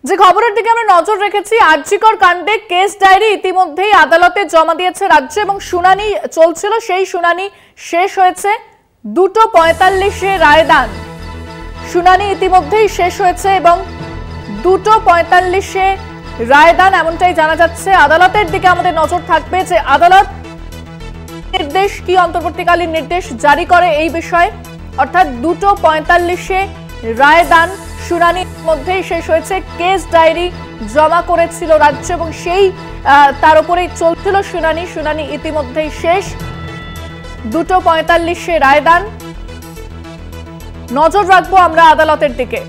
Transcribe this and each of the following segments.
যে খবরের দিকে আমরা নজর রেখেছি, আরজিকর কাণ্ডে কেস ডায়েরি ইতিমধ্যেই আদালতে জমা দিয়েছে রাজ্য এবং শুনানি চলছিল। সেই শুনানি শেষ হয়েছে 2:45-এ রায়দান। শুনানি ইতিমধ্যেই শেষ হয়েছে এবং 2:45-এ রায়দান এমনটাই জানা যাচ্ছে। আদালতের দিকে আমাদের নজর থাকবে যে আদালত নির্দেশ কি অন্তর্বর্তীকালীন নির্দেশ জারি করে এই বিষয়ে, অর্থাৎ 2:45-এ রায়দান। শুনানির মধ্যেই শেষ হয়েছে। কেস ডায়েরি জমা করেছিল রাজ্য এবং সেই তার উপরেই চলছিল শুনানি। শুনানি ইতিমধ্যেই শেষ, 2:45-এ রায়দান। নজর রাখবো আমরা আদালতের দিকে।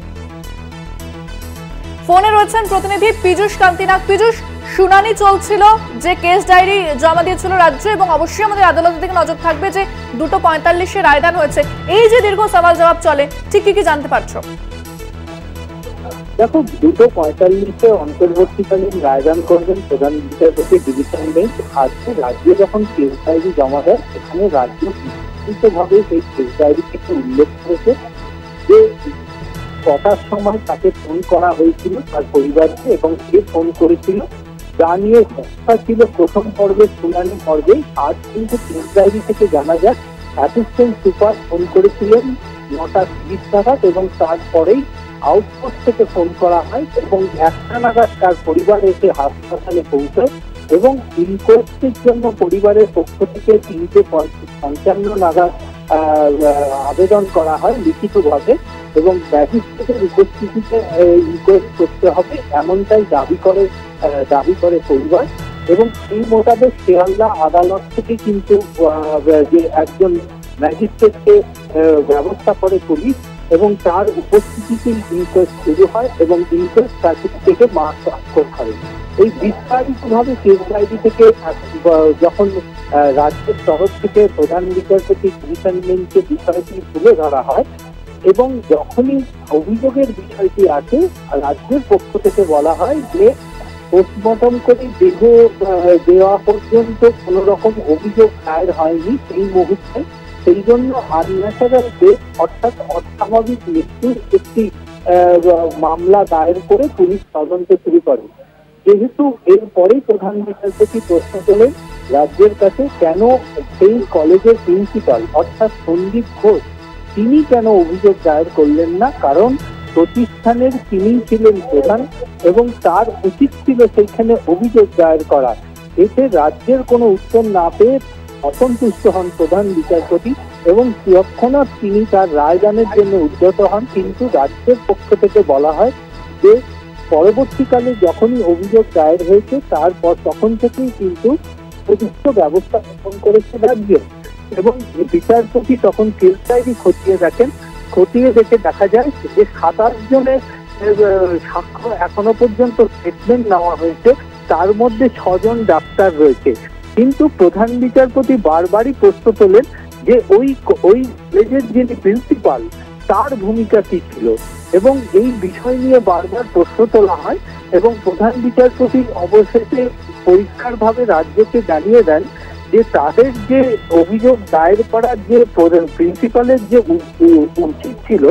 ফোনে রয়েছেন প্রতিনিধি পীযূষ কান্তিনাগ। পীযূষ, শুনানি চলছিল, যে কেস ডায়েরি জমা দিয়েছিল রাজ্য এবং অবশ্যই আমাদের আদালতের দিকে নজর থাকবে যে 2:45-এ রায়দান হয়েছে। এই যে দীর্ঘ সওয়াল জবাব চলে, ঠিক কি জানতে পারছো? দেখো, 2:45-এ অন্তর্বর্তীকালীন রায়দান করবেন প্রধান বিচারপতি ডিভিশন বেঞ্চ। আজকে রাজ্যে যখন কেস ডায়েরি জমা দেয়, এখানে রাজ্য বিস্তৃতভাবে সেই কেস ডায়েরি থেকে উল্লেখ করেছে যে কটার সময় তাকে ফোন করা হয়েছিল তার পরিবারকে এবং কে ফোন করেছিল, যা নিয়ে কথা ছিল প্রথম পর্বের শুনানি পর্বে। আজ কিন্তু কেস ডায়েরি থেকে জানা যায় অ্যাসিস্ট্যান্ট সুপার ফোন করেছিলেন 9:30 নাগাদ এবং তারপরেই আউটপোস্ট থেকে ফোন করা হয় এবং 1টা নাগাদ তার পরিবার এসে হাসপাতালে পৌঁছায় এবং ইনকোয়েস্টের জন্য পরিবারের পক্ষ থেকে 3:55 নাগাদ আবেদন করা হয় লিখিতভাবে এবং ম্যাজিস্ট্রেটের উপস্থিতিতে ইনকোয়েস্ট করতে হবে এমনটাই দাবি করে পরিবার। এবং সেই মোতাবেক শিয়ালদা আদালত থেকে কিন্তু যে একজন ম্যাজিস্ট্রেটকে ব্যবস্থা করে পুলিশ এবং তার উপস্থিতিতে ইনকোয়েস্ট শুরু হয় এবং ইনকোয়েস্ট সার্টিফিকেটে মার্ক স্বাক্ষর করে। এই বিস্তারিতভাবে কেস ডায়েরি থেকে যখন রাজ্যের তরফ থেকে প্রধান বিচারপতি ডিভিশন বেঞ্চে বিষয়টি তুলে ধরা হয় এবং যখনই অভিযোগের বিষয়টি আছে, রাজ্যের পক্ষ থেকে বলা হয় যে পোস্টমর্টম করে দেহ দেওয়া পর্যন্ত কোনো রকম অভিযোগ দায়ের হয়নি সেই মুহূর্তে, সেই জন্য আনন্যাচারাল ডেথ অর্থাৎ অস্বাভাবিক মৃত্যুর একটি মামলা দায়ের করে পুলিশ তদন্ত শুরু করে। যেহেতু এরপরেই প্রধান বিচারপতি প্রশ্ন তোলেন রাজ্যের কাছে, কেন সেই কলেজের প্রিন্সিপাল অর্থাৎ সন্দীপ ঘোষ তিনি কেন অভিযোগ দায়ের করলেন না, কারণ প্রতিষ্ঠানের তিনি ছিলেন প্রধান এবং তার উচিত ছিল সেইখানে অভিযোগ দায়ের করা। এতে রাজ্যের কোনো উত্তর না পেয়ে অসন্তুষ্ট হন প্রধান বিচারপতি এবং তৎক্ষণাৎ তিনি তার রায়দানের জন্য উদ্যত হন। কিন্তু রাজ্যের পক্ষ থেকে বলা হয় যে পরবর্তীকালে যখনই অভিযোগ দায়ের হয়েছে তারপর তখন থেকেই কিন্তু উপযুক্ত ব্যবস্থা গ্রহণ করেছে রাজ্য এবং বিচারপতি তখন কেস ডায়েরি খতিয়ে দেখে দেখা যায় যে 27 জনের সাক্ষ্য এখনো পর্যন্ত স্টেটমেন্ট নেওয়া হয়েছে, তার মধ্যে 6 জন ডাক্তার রয়েছে। কিন্তু প্রধান বিচারপতি বারবারই প্রশ্ন তোলেন যে ওই কলেজের যিনি প্রিন্সিপাল তার ভূমিকা কি ছিল এবং এই বিষয় নিয়ে বারবার প্রশ্ন তোলা হয় এবং প্রধান বিচারপতি অবশেষে পরিষ্কারভাবে রাজ্যকে জানিয়ে দেন যে তাদের যে অভিযোগ দায়ের করার যে প্রিন্সিপালের যে উচিত ছিল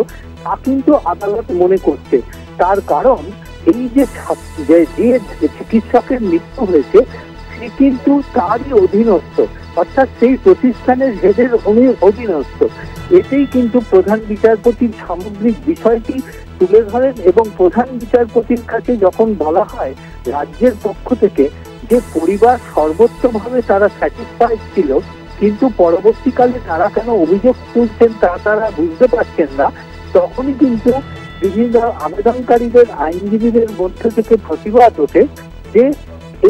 তা কিন্তু আদালত মনে করছে। তার কারণ এই যে চিকিৎসকের মৃত্যু হয়েছে সে কিন্তু তারই অধীনস্থ, অর্থাৎ সেই প্রতিষ্ঠানের হেডের অধীনস্থ। এতেই কিন্তু প্রধান বিচারপতির সামগ্রিক বিষয়টি তুলে ধরেন এবং প্রধান বিচারপতির কাছে যখন বলা হয় রাজ্যের পক্ষ থেকে যে পরিবার সর্বোচ্চভাবে তারা স্যাটিসফাইড ছিল কিন্তু পরবর্তীকালে তারা কেন অভিযোগ তুলছেন তা তারা বুঝতে পারছেন না, তখনই কিন্তু বিভিন্ন আবেদনকারীদের আইনজীবীদের মধ্যে থেকে প্রতিবাদ ওঠে যে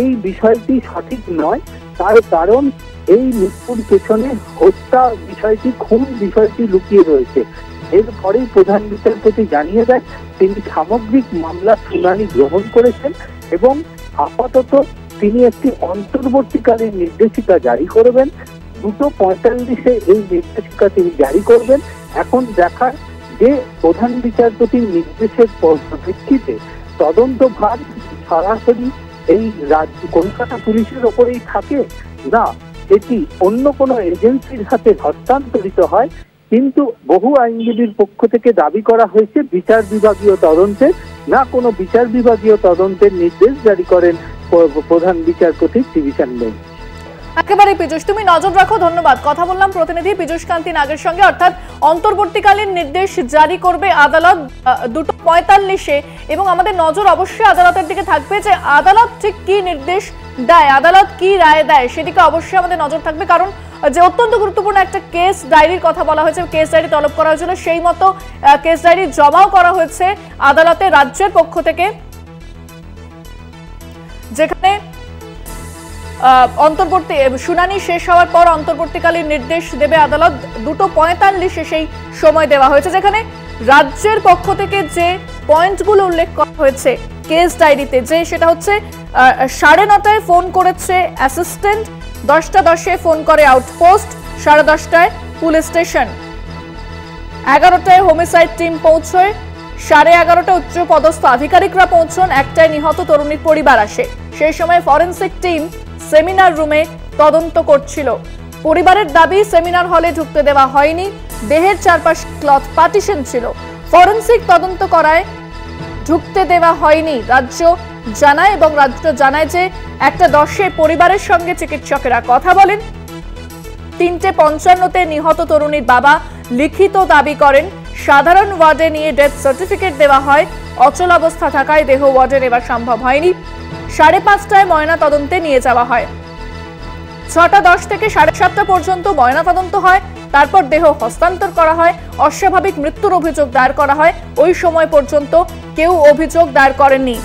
এই বিষয়টি সঠিক নয়। তার কারণ এই মৃত্যুর পেছনে হত্যা বিষয়টি, খুন বিষয়টি লুকিয়ে রয়েছে। এরপরেই প্রধান বিচারপতি জানিয়ে দেন তিনি সামগ্রিক মামলার শুনানি গ্রহণ করেছেন এবং আপাতত তিনি একটি অন্তর্বর্তীকালীন নির্দেশিকা জারি করবেন। 2:45-এ এই নির্দেশিকা তিনি জারি করবেন। এখন দেখার যে প্রধান বিচারপতির নির্দেশের প্রেক্ষিতে তদন্তভার সরাসরি এই রাজ্য কলকাতা পুলিশের ওপরেই থাকে না এটি অন্য কোনো এজেন্সির হাতে হস্তান্তরিত হয়। কিন্তু বহু আইনজীবীর পক্ষ থেকে দাবি করা হয়েছে বিচার বিভাগীয় তদন্তে না কোনো বিচার বিভাগীয় তদন্তের নির্দেশ জারি করেন প্রধান বিচারপতির ডিভিশন বেঞ্চ। একেবারে পীযূষ, তুমি নজর রাখো। ধন্যবাদ। কথা বললাম প্রতিনিধি পীযূষ কান্তি নাগের সঙ্গে। অর্থাৎ অন্তর্বর্তীকালীন নির্দেশ জারি করবে আদালত 2:45-এ, এবং আমাদের নজর অবশ্যই আদালতের দিকে থাকবে যে আদালত ঠিক কি নির্দেশ দেয়, আদালত কি রায় দেয়, সেদিকে অবশ্যই আমাদের নজর থাকবে। কারণ যে অত্যন্ত গুরুত্বপূর্ণ একটা কেস ডায়েরির কথা বলা হয়েছে, কেস ডায়েরি তলব করা হয়েছিল, সেই মতো কেস ডায়েরি জমাও করা হয়েছে আদালতে রাজ্যের পক্ষ থেকে, যেখানে অন্তর্বর্তী শুনানি শেষ হওয়ার পর অন্তর্বর্তীকালীন নির্দেশ দেবে আদালত। 2:45-এ সেই সময় দেওয়া হয়েছে, যেখানে রাজ্যের পক্ষ থেকে যে পয়েন্টগুলো উল্লেখ করা হয়েছে কেস ডায়েরিতে, যে সেটা হচ্ছে 9:30টায় ফোন করেছে অ্যাসিস্ট্যান্ট, 10:10-এ ফোন করে আউটপোস্ট, 10:30টায় পুলিশ স্টেশন, 11টায় হোমিসাইড টিম পৌঁছয়, 11:30টায় উচ্চ পদস্থ আধিকারিকরা পৌঁছন, 1টায় নিহত তরুণীর পরিবার আসে। সেই সময় ফরেনসিক টিম সেমিনার রুমে তদন্ত করছিল। পরিবারের দাবি সেমিনার হলে ঢুকতে দেওয়া হয়নি, দেহের চারপাশ ক্লথ পার্টিশন ছিল, ফরেনসিক তদন্ত করায় ঢুকতে দেওয়া হয়নি রাজ্য জানায়, এবং রাজ্য জানায় যে 1:10-এ পরিবারের সঙ্গে চিকিৎসকেরা কথা বলেন। 3:55-তে নিহত তরুণীর বাবা লিখিত দাবি করেন সাধারণ ওয়ার্ডে নিয়ে ডেথ সার্টিফিকেট দেওয়া হয়, অচল অবস্থা থাকায় দেহ ওয়ার্ডে নেওয়া সম্ভব হয়নি। 5:30টায় ময়না তদন্তে নিয়ে যাওয়া হয়, 6:10 থেকে 7:30 পর্যন্ত ময়না তদন্ত হয়, তারপর দেহ হস্তান্তর করা হয়। অস্বাভাবিক মৃত্যুর অভিযোগ দায়ের করা হয়, ওই সময় পর্যন্ত কেউ অভিযোগ দায়ের করেননি।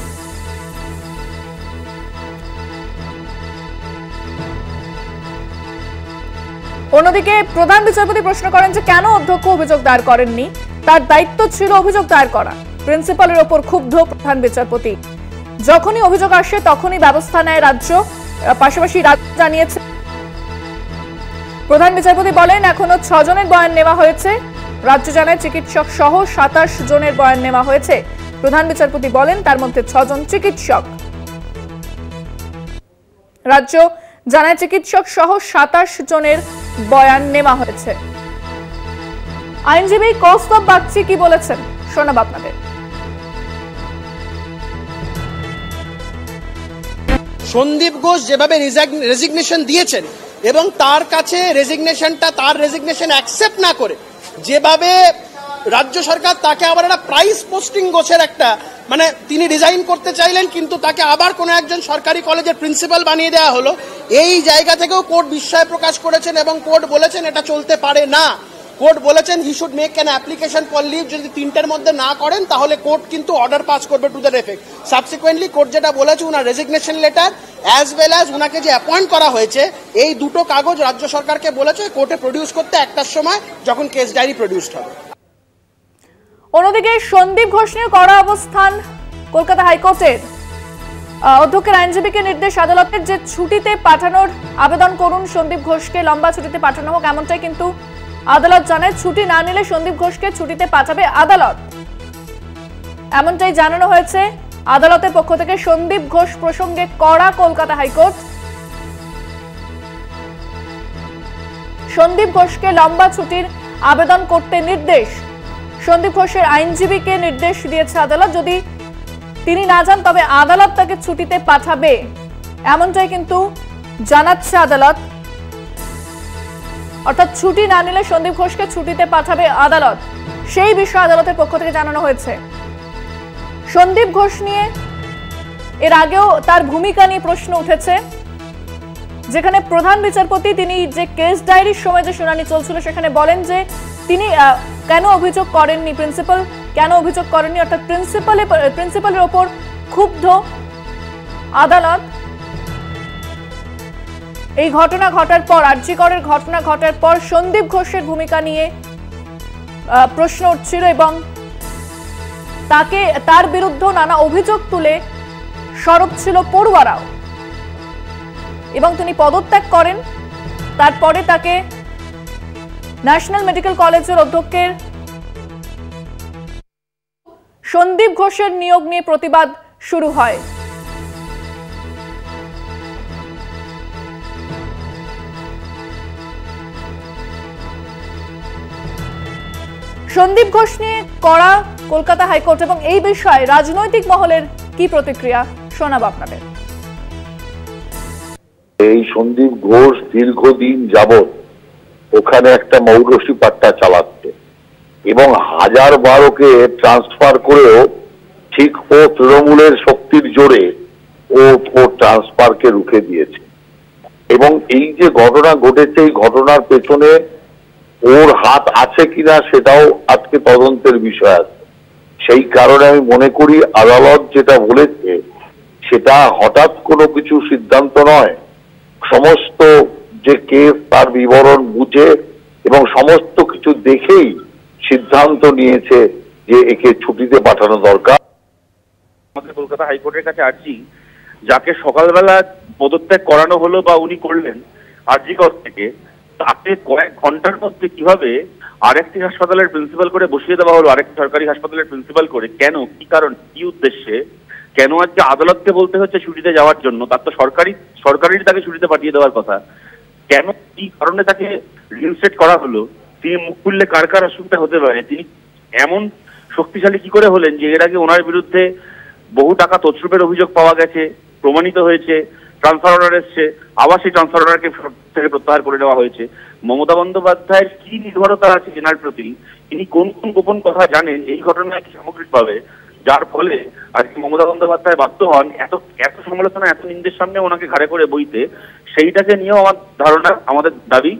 অন্যদিকে প্রধান বিচারপতি প্রশ্ন করেন যে কেন অধ্যক্ষ অভিযোগ দায়ের করেননি, তার দায়িত্ব ছিল অভিযোগ দায়ের করা। প্রিন্সিপালের ওপর ক্ষুব্ধ প্রধান বিচারপতি, যখনই অভিযোগ আসে তখনই ব্যবস্থা নেয় রাজ্য। পাশাপাশি রাজ্য জানিয়েছে, প্রধান বিচারপতি বলেন এখনো 6 জনের বয়ান নেওয়া হয়েছে। রাজ্য জানায় চিকিৎসক সহ 27 জনের বয়ান নেওয়া হয়েছে। প্রধান বিচারপতি বলেন তার মধ্যে 6 জন চিকিৎসক। রাজ্য জানায় চিকিৎসক সহ 27 জনের বয়ান নেওয়া হয়েছে। আইনজীবী কৌস্তব বাগচি কি বলেছেন শোনাব আপনাদের। সন্দীপ ঘোষ যেভাবে রেজিগনেশন দিয়েছেন এবং তার কাছে তার রেজিগনেশন অ্যাকসেপ্ট না করে যেভাবে রাজ্য সরকার তাকে আবার একটা প্রাইস পোস্টিং ঘোষের একটা তিনি রিজাইন করতে চাইলেন, কিন্তু তাকে আবার কোনো একজন সরকারি কলেজের প্রিন্সিপাল বানিয়ে দেওয়া হলো, এই জায়গা থেকেও কোর্ট বিস্ময় প্রকাশ করেছেন এবং কোর্ট বলেছেন এটা চলতে পারে না। কোর্ট বলেছেন he should make an application for leave, যদি 3টের মধ্যে না করেন তাহলে কোর্ট কিন্তু অর্ডার পাস করবে to that effect. Subsequently court যেটা বলেছে উনার resignation letter as well as উনাকে যে অ্যাপয়েন্ট করা হয়েছে, এই দুটো কাগজ রাজ্য সরকারকে বলেছে কোর্টে প্রডিউস করতে 1টার সময় যখন কেস ডায়েরি প্রডিউসড হবে। অন্যদিকে সন্দীপ ঘোষ নিয়ে কড়া অবস্থান কলকাতা হাইকোর্টের। অধ্যক্ষের আইনজীবীকে নির্দেশ আদালতের যে ছুটিতে পাঠানোর আবেদন করুন, সন্দীপ ঘোষকে লম্বা ছুটিতে পাঠানো হোক, এমনটাই কিন্তু আদালত জানায়। ছুটি না নিলে সন্দীপ ঘোষকে ছুটিতে পাঠাবে আদালত, এমনটাই জানানো হয়েছে আদালতের পক্ষ থেকে। সন্দীপ ঘোষ প্রসঙ্গে কড়া কলকাতা হাইকোর্ট। সন্দীপ ঘোষকে লম্বা ছুটির আবেদন করতে নির্দেশ। সন্দীপ ঘোষের আইনজীবীকে নির্দেশ দিয়েছে আদালত, যদি তিনি না যান তবে আদালত তাকে ছুটিতে পাঠাবে, এমনটাই কিন্তু জানাচ্ছে আদালত। অর্থাৎ ছুটি না নিলে সন্দীপ ঘোষকে ছুটিতে পাঠাবে আদালত, সেই বিষয়ে আদালতের পক্ষ থেকে জানানো হয়েছে। সন্দীপ ঘোষ নিয়ে এর আগেও তার ভূমিকা নিয়ে প্রশ্ন উঠেছে, যেখানে প্রধান বিচারপতি তিনি যে কেস ডায়েরির সময় যে শুনানি চলছিল সেখানে বলেন যে তিনি কেন অভিযোগ করেননি, প্রিন্সিপাল কেন অভিযোগ করেননি, অর্থাৎ প্রিন্সিপালের ওপর ক্ষুব্ধ আদালত। এই ঘটনা ঘটার পর, আরজি করের ঘটনা ঘটার পর সন্দীপ ঘোষের ভূমিকা নিয়ে প্রশ্ন উঠছিল এবং তার বিরুদ্ধে নানা অভিযোগ তুলে সরব ছিল পড়ুয়ারাও, এবং তিনি পদত্যাগ করেন। তারপরে তাকে ন্যাশনাল মেডিকেল কলেজের অধ্যক্ষের সন্দীপ ঘোষের নিয়োগ নিয়ে প্রতিবাদ শুরু হয়। সন্দীপ ঘোষ নিয়ে কড়া কলকাতা হাইকোর্ট এবং এই বিষয়ে রাজনৈতিক মহলের কি প্রতিক্রিয়া শোনাবো আপনাদের। এই সন্দীপ ঘোষ দীর্ঘদিন যাবৎ ওখানে একটা মৌরসী পাট্টা চালাচ্ছে এবং 1012কে ট্রান্সফার করেও ঠিক ও তৃণমূলের শক্তির জোরে ও ট্রান্সফারকে রুখে দিয়েছে। এবং এই যে ঘটনা ঘটেছে, এই ঘটনার পেছনে ওর হাত আছে কিনা সেটাও আজকে তদন্তের বিষয় আছে। সেই কারণে আমি মনে করি আদালত যেটা বলেছে সেটা হঠাৎ কোনো কিছু সিদ্ধান্ত নয়, সমস্ত যে কেস তার বিবরণ বুঝে এবং সমস্ত কিছু দেখেই সিদ্ধান্ত নিয়েছে যে একে ছুটিতে পাঠানো দরকার। আমাদের কলকাতা হাইকোর্টের কাছে আর্জি, যাকে সকালবেলা পদত্যাগ করানো হলো বা উনি করলেন আরজিকর থেকে, তাকে কয়েক ঘন্টার মধ্যে কিভাবে আরেকটি হাসপাতালের প্রিন্সিপাল করে বসিয়ে দেওয়া হলো, আরেকটি সরকারি হাসপাতালের প্রিন্সিপাল করে, কেন, কি কারণ, কি উদ্দেশ্যে, কেন আজকে আদালতকে বলতে হচ্ছে ছুটিতে যাওয়ার জন্য? তার তো সরকারি তাকে ছুটিতে পাঠিয়ে দেওয়ার কথা, কেন, কি কারণে তাকে রিইনস্টেট করা হলো? তিনি মুখ খুললে কার কার অসুবিধা হতে পারে? তিনি এমন শক্তিশালী কি করে হলেন যে এর আগে ওনার বিরুদ্ধে বহু টাকা তছরুপের অভিযোগ পাওয়া গেছে, প্রমাণিত হয়েছে, ট্রান্সফার অর্ডার এসছে, আবার সেই ট্রান্সফার অর্ডারকে থেকে প্রত্যাহার করে নেওয়া হয়েছে? মমতা বন্দ্যোপাধ্যায়ের কি নির্ভরতা আছে এনার প্রতি? তিনি কোন কোন গোপন কথা জানেন এই ঘটনায় সামগ্রিকভাবে, যার ফলে আজকে মমতা বন্দ্যোপাধ্যায় বাধ্য হন এত সমালোচনা, এত নিন্দের সামনে ওনাকে ঘাড়ে করে বইতে? সেইটাকে নিয়েও আমার ধারণা, আমাদের দাবি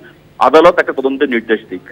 আদালত একটা তদন্তের নির্দেশ দিক।